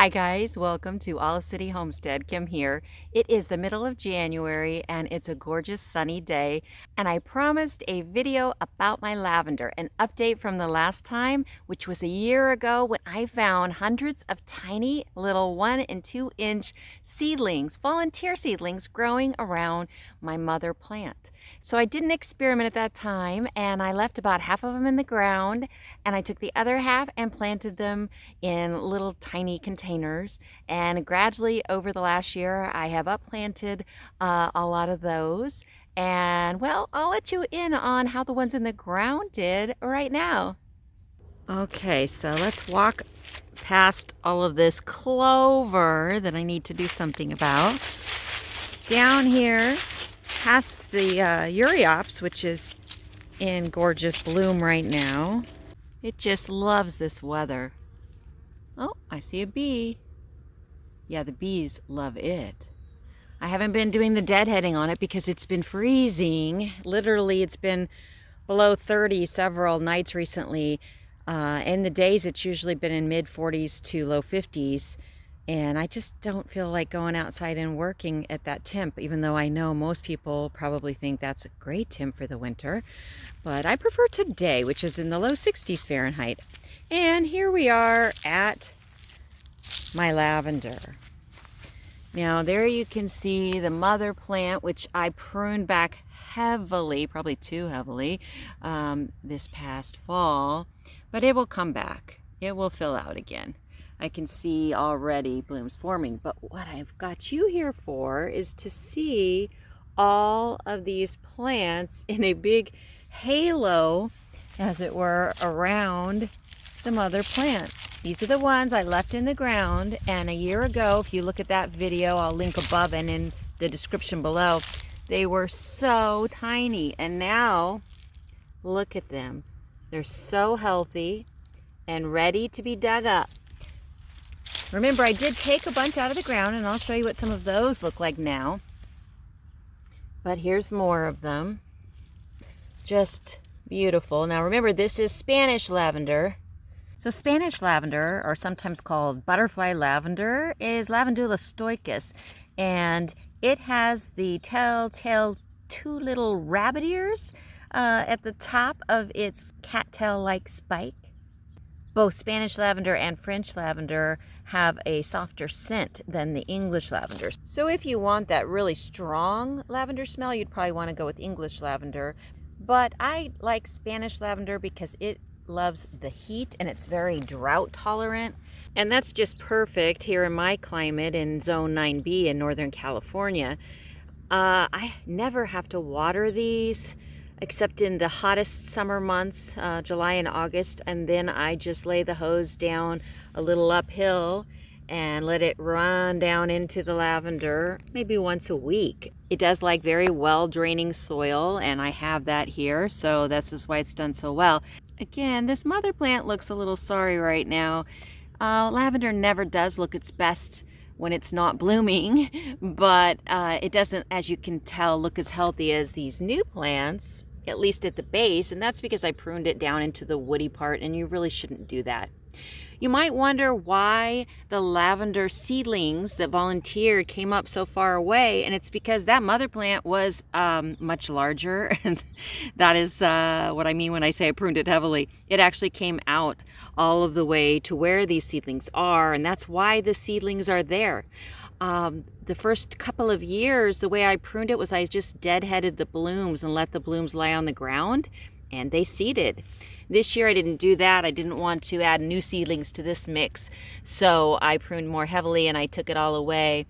Hi guys, welcome to Olive City Homestead. Kim here. It is the middle of January and it's a gorgeous sunny day, and I promised a video about my lavender, an update from the last time, which was a year ago when I found hundreds of tiny little 1 and 2 inch seedlings, volunteer seedlings growing around my mother plant. So I did an experiment at that time and I left about half of them in the ground, and I took the other half and planted them in little tiny containers, and gradually over the last year I have upplanted a lot of those, and well, I'll let you in on how the ones in the ground did right now. Okay, so let's walk past all of this clover that I need to do something about. Down here past the Euryops, which is in gorgeous bloom right now. It just loves this weather. Oh, I see a bee. Yeah, the bees love it. I haven't been doing the deadheading on it because it's been freezing. Literally, it's been below 30 several nights recently. In the days, it's usually been in mid 40s to low 50s. And I just don't feel like going outside and working at that temp, even though I know most people probably think that's a great temp for the winter. But I prefer today, which is in the low 60s Fahrenheit. And here we are at my lavender. Now there you can see the mother plant, which I pruned back heavily, probably too heavily, this past fall. But it will come back. It will fill out again. I can see already blooms forming, but what I've got you here for is to see all of these plants in a big halo, as it were, around the mother plant. These are the ones I left in the ground, and a year ago, if you look at that video, I'll link above and in the description below, they were so tiny, and now look at them. They're so healthy and ready to be dug up. Remember, I did take a bunch out of the ground, and I'll show you what some of those look like now. But here's more of them. Just beautiful. Now remember, this is Spanish lavender. So Spanish lavender, or sometimes called butterfly lavender, is Lavandula stoicus, and it has the telltale 2 little rabbit ears at the top of its cattail-like spike. Both Spanish lavender and French lavender have a softer scent than the English lavender. So if you want that really strong lavender smell, you'd probably want to go with English lavender. But I like Spanish lavender because it loves the heat and it's very drought tolerant. And that's just perfect here in my climate in Zone 9B in Northern California. I never have to water these except in the hottest summer months, July and August, and then I just lay the hose down a little uphill and let it run down into the lavender maybe once a week. It does like very well draining soil, and I have that here, so this is why it's done so well. Again, this mother plant looks a little sorry right now. Lavender never does look its best when it's not blooming, but it doesn't, as you can tell, look as healthy as these new plants, at least at the base, and that's because I pruned it down into the woody part, and you really shouldn't do that. You might wonder why the lavender seedlings that volunteered came up so far away, and it's because that mother plant was much larger. That is what I mean when I say I pruned it heavily. It actually came out all of the way to where these seedlings are, and that's why the seedlings are there. The first couple of years, the way I pruned it was I just deadheaded the blooms and let the blooms lie on the ground, and they seeded. This year I didn't do that. I didn't want to add new seedlings to this mix, so I pruned more heavily and I took it all away.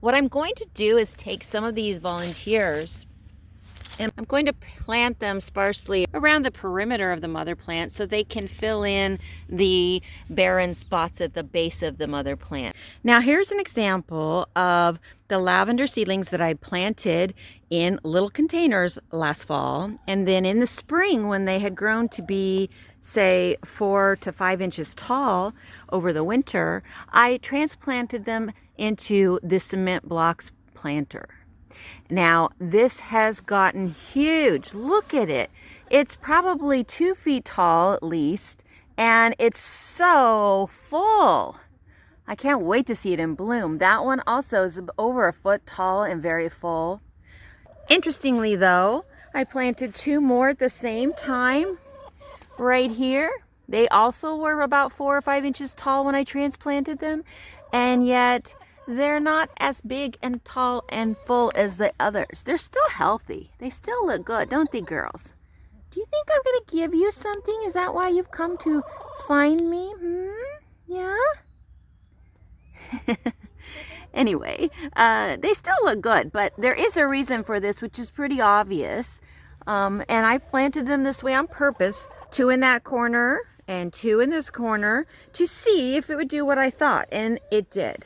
What I'm going to do is take some of these volunteers and I'm going to plant them sparsely around the perimeter of the mother plant so they can fill in the barren spots at the base of the mother plant. Now here's an example of the lavender seedlings that I planted in little containers last fall, and then in the spring when they had grown to be, say, 4 to 5 inches tall over the winter, I transplanted them into the cement blocks planter. Now this has gotten huge. Look at it. It's probably 2 feet tall at least, and it's so full. I can't wait to see it in bloom. That one also is over a foot tall and very full. Interestingly though, I planted 2 more at the same time right here. They also were about 4 or 5 inches tall when I transplanted them, and yet they're not as big and tall and full as the others. They're still healthy. They still look good, don't they, girls? Do you think I'm gonna give you something? Is that why you've come to find me? Yeah? Anyway, they still look good, but there is a reason for this, which is pretty obvious. And I planted them this way on purpose, 2 in that corner and 2 in this corner, to see if it would do what I thought, and it did.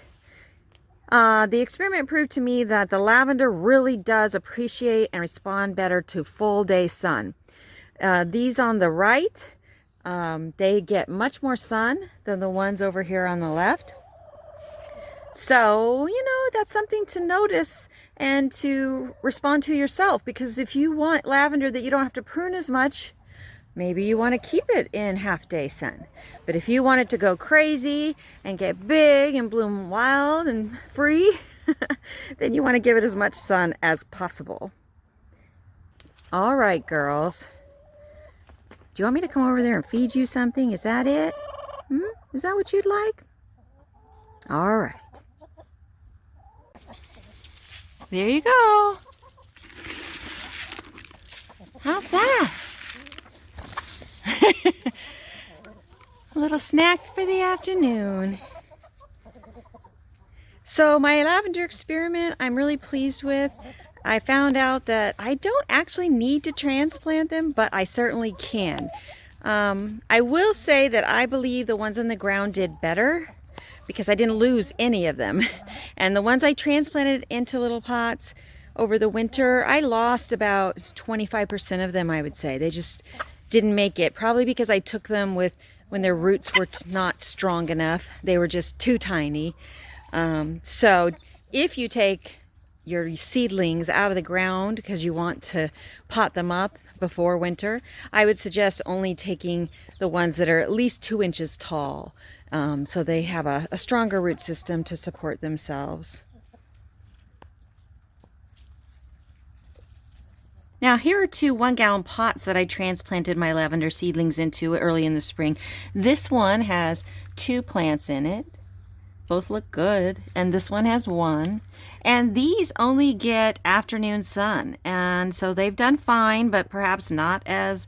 The experiment proved to me that the lavender really does appreciate and respond better to full day sun. These on the right, they get much more sun than the ones over here on the left. So, you know, that's something to notice and to respond to yourself, because if you want lavender that you don't have to prune as much, maybe you want to keep it in half-day sun. But if you want it to go crazy and get big and bloom wild and free, then you want to give it as much sun as possible. All right, girls. Do you want me to come over there and feed you something? Is that it? Is that what you'd like? All right. There you go. How's that? A little snack for the afternoon. So my lavender experiment, I'm really pleased with. I found out that I don't actually need to transplant them, but I certainly can. I will say that I believe the ones on the ground did better, because I didn't lose any of them. And the ones I transplanted into little pots over the winter, I lost about 25% of them, I would say. They just didn't make it, probably because I took them with when their roots were not strong enough. They were just too tiny. So if you take your seedlings out of the ground because you want to pot them up before winter, I would suggest only taking the ones that are at least 2 inches tall, so they have a stronger root system to support themselves. Now here are 2 1-gallon pots that I transplanted my lavender seedlings into early in the spring. This one has 2 plants in it. Both look good, and this one has 1. And these only get afternoon sun, and so they've done fine, but perhaps not as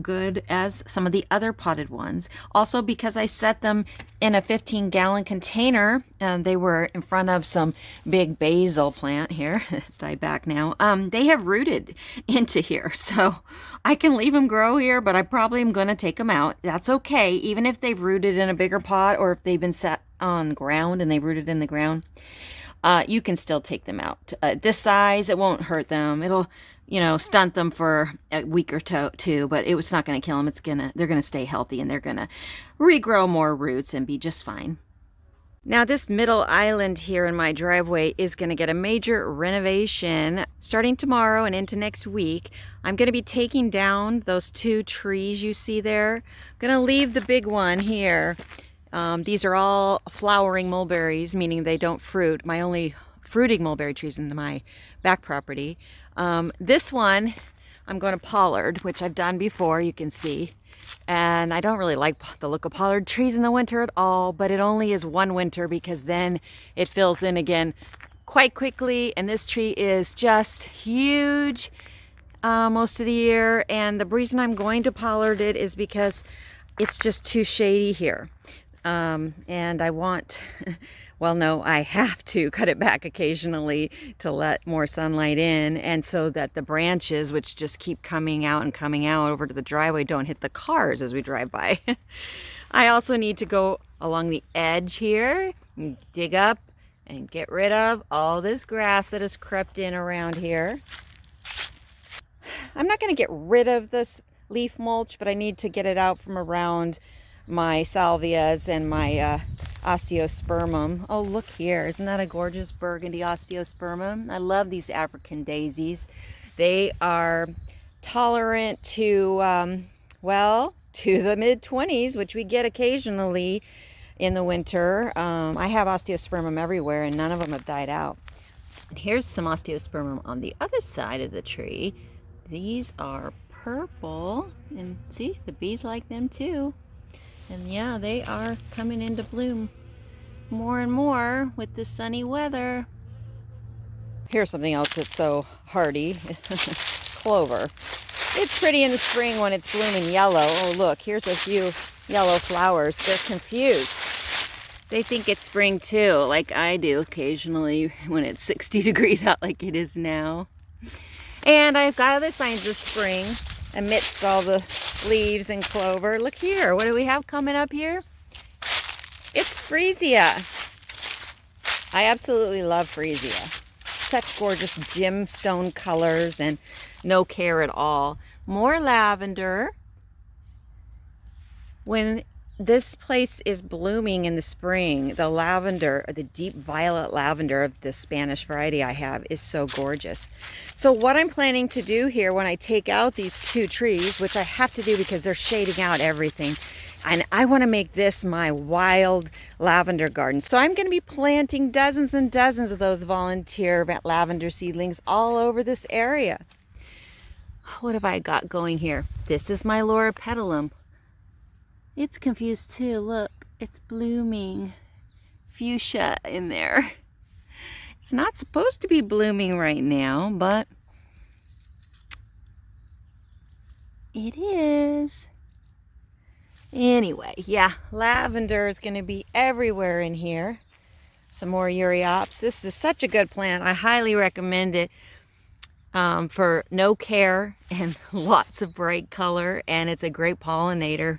good as some of the other potted ones. Also, because I set them in a 15-gallon container, and they were in front of some big basil plant here. It's died back now. They have rooted into here, so I can leave them grow here, but I probably am going to take them out. That's okay, even if they've rooted in a bigger pot, or if they've been set on ground and they've rooted in the ground. You can still take them out. This size, it won't hurt them. It'll, you know, stunt them for a week or two, but it's not going to kill them. They're going to stay healthy, and they're going to regrow more roots and be just fine. Now this middle island here in my driveway is going to get a major renovation starting tomorrow and into next week. I'm going to be taking down those 2 trees you see there. I'm going to leave the big one here. These are all flowering mulberries, meaning they don't fruit. My only fruiting mulberry trees in my back property. This one I'm going to pollard, which I've done before, you can see. And I don't really like the look of pollard trees in the winter at all, but it only is one winter, because then it fills in again quite quickly. And this tree is just huge most of the year. And the reason I'm going to pollard it is because it's just too shady here. And I want, well, no, I have to cut it back occasionally to let more sunlight in, and so that the branches, which just keep coming out and coming out over to the driveway, don't hit the cars as we drive by. I also need to go along the edge here and dig up and get rid of all this grass that has crept in around here. I'm not going to get rid of this leaf mulch, but I need to get it out from around my salvias and my osteospermum. Oh, look here. Isn't that a gorgeous burgundy osteospermum? I love these African daisies. They are tolerant to, well, to the mid-20s, which we get occasionally. in the winter. I have osteospermum everywhere and none of them have died out. And here's some osteospermum on the other side of the tree. These are purple, and see, the bees like them too. And yeah, they are coming into bloom more and more with the sunny weather. Here's something else that's so hardy. Clover. It's pretty in the spring when it's blooming yellow. Oh look, here's a few yellow flowers. They're confused. They think it's spring too, like I do occasionally when it's 60 degrees out like it is now. And I've got other signs of spring amidst all the leaves and clover. Look here, what do we have coming up here? It's freesia. I absolutely love freesia. Such gorgeous gemstone colors and no care at all. More lavender. When this place is blooming in the spring, the lavender, or the deep violet lavender of the Spanish variety I have, is so gorgeous. So what I'm planning to do here when I take out these 2 trees, which I have to do because they're shading out everything, and I want to make this my wild lavender garden. So I'm going to be planting dozens and dozens of those volunteer lavender seedlings all over this area. What have I got going here? This is my Laura petalum. It's confused too. Look, it's blooming. Fuchsia in there. It's not supposed to be blooming right now, but it is. Anyway, yeah, lavender is going to be everywhere in here. Some more Euryops. This is such a good plant. I highly recommend it for no care and lots of bright color, and it's a great pollinator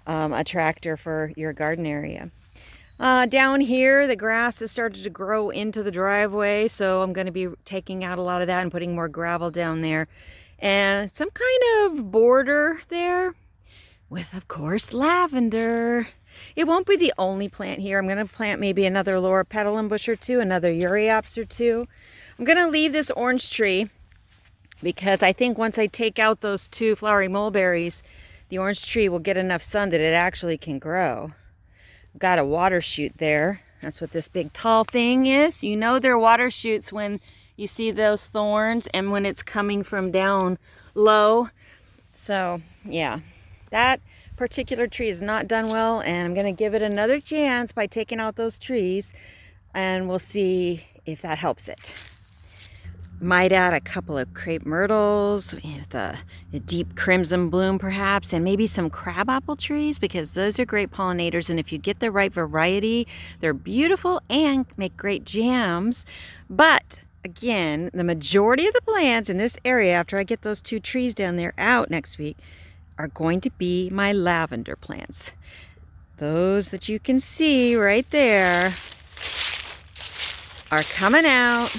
attractor for your garden area. Down here, the grass has started to grow into the driveway, so I'm going to be taking out a lot of that and putting more gravel down there. And some kind of border there with, of course, lavender. It won't be the only plant here. I'm going to plant maybe another Laura petalum bush or 2, another Euryops or 2. I'm going to leave this orange tree because I think once I take out those 2 flowering mulberries, the orange tree will get enough sun that it actually can grow. I've got a water shoot there. That's what this big tall thing is. You know they're water shoots when you see those thorns and when it's coming from down low. So yeah, that particular tree is not done well, and I'm going to give it another chance by taking out those trees, and we'll see if that helps it. Might add a couple of crepe myrtles with a deep crimson bloom perhaps, and maybe some crabapple trees, because those are great pollinators, and if you get the right variety, they're beautiful and make great jams. But again, the majority of the plants in this area, after I get those 2 trees down there out next week, are going to be my lavender plants. Those that you can see right there are coming out,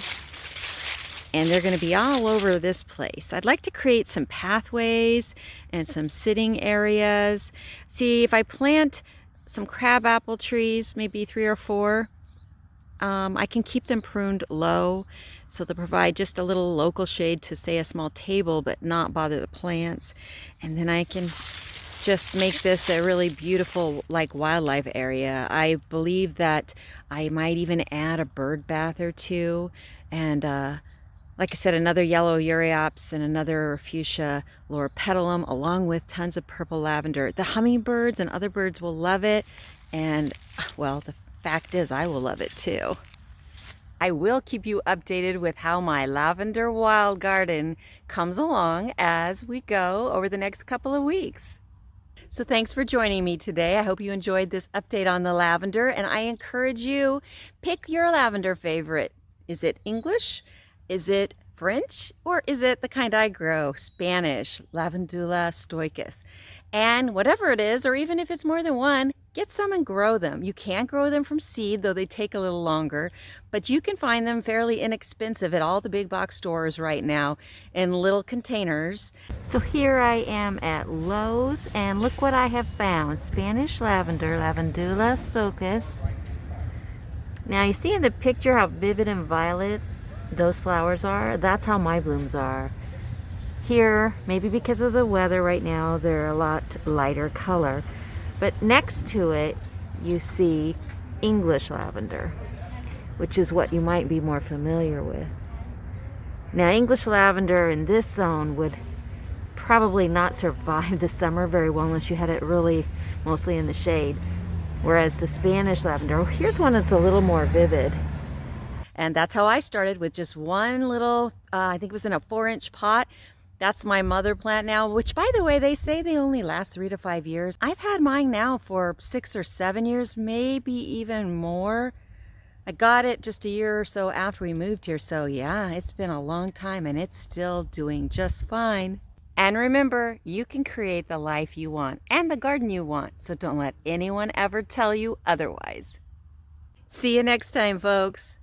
and they're going to be all over this place. I'd like to create some pathways and some sitting areas. See, if I plant some crabapple trees, maybe 3 or 4, I can keep them pruned low, so they'll provide just a little local shade to, say, a small table, but not bother the plants. And then I can just make this a really beautiful, like, wildlife area. I believe that I might even add a bird bath or 2, and like I said, another yellow Euryops and another fuchsia Laura petalum, along with tons of purple lavender. The hummingbirds and other birds will love it, and well, the fact is I will love it too. I will keep you updated with how my lavender wild garden comes along as we go over the next couple of weeks. So thanks for joining me today. I hope you enjoyed this update on the lavender, and I encourage you, pick your lavender favorite. Is it English? Is it French? Or is it the kind I grow, Spanish, Lavandula stoicus? And whatever it is, or even if it's more than one, get some and grow them. You can grow them from seed, though they take a little longer, but you can find them fairly inexpensive at all the big box stores right now in little containers. So here I am at Lowe's, and look what I have found. Spanish lavender, Lavandula stoicus. Now you see in the picture how vivid and violet those flowers are? That's how my blooms are. Here, maybe because of the weather right now, they're a lot lighter color. But next to it, you see English lavender, which is what you might be more familiar with. Now, English lavender in this zone would probably not survive the summer very well unless you had it really mostly in the shade. Whereas the Spanish lavender, oh, here's one that's a little more vivid. And that's how I started, with just one little, I think it was in a 4-inch pot. That's my mother plant now, which, by the way, they say they only last 3 to 5 years. I've had mine now for 6 or 7 years, maybe even more. I got it just a year or so after we moved here, so yeah, it's been a long time and it's still doing just fine. And remember, you can create the life you want and the garden you want, so don't let anyone ever tell you otherwise. See you next time, folks.